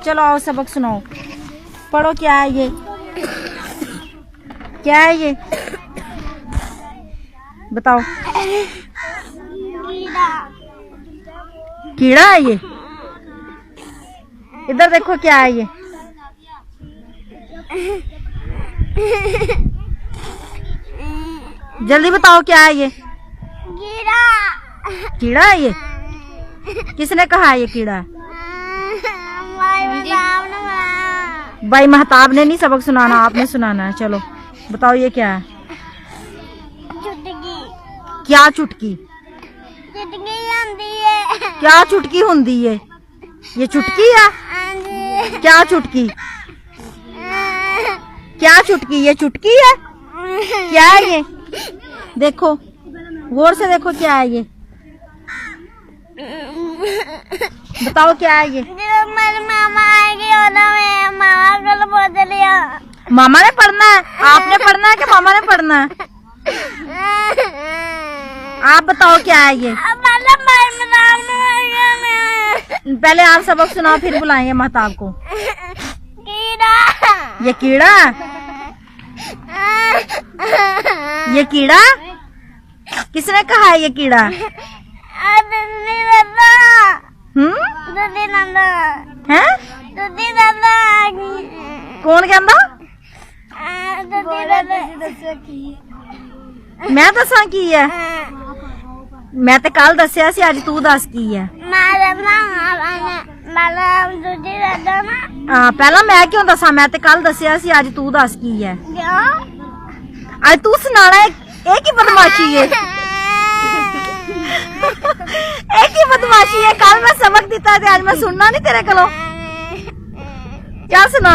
चलो आओ सबक सुनाओ। पढ़ो क्या है ये, क्या है ये बताओ। कीड़ा है ये। इधर देखो क्या है ये। जल्दी बताओ क्या है ये। कीड़ा। कीड़ा है ये। किसने कहा है ये कीड़ा है? भाई महताब ने नहीं सबक सुनाना, आपने सुनाना है। चलो बताओ ये क्या है। चुटकी। क्या चुटकी? चुटकी आंदी है। क्या चुटकी हुंदी है? ये चुटकी है? क्या चुटकी? क्या चुटकी? ये चुटकी है? क्या है ये? देखो गौर से देखो क्या है ये। बताओ क्या है ये। मामा आएगी मामा को बोल लिया। मामा ने पढ़ना है? आपने पढ़ना है कि मामा ने पढ़ना है? आप बताओ क्या है ये। पहले आप सबक सुनाओ फिर बुलाएंगे महताब को। कीड़ा। ये कीड़ा? ये कीड़ा? किसने कहा है ये कीड़ा? है? कौन कहंदा? मैं दसा की है? मैं तो कल दसिया सी, अज तू दस की है। पहला मैं क्यों दसा? मैं तो कल दसिया सी, अज तू दस की है। अज तू सुनाना। एक ही बदमाशी है। एक ही बदमाशी है। कल मैं सबक दिता, आज मैं सुनना नहीं तेरे को। क्या सुना?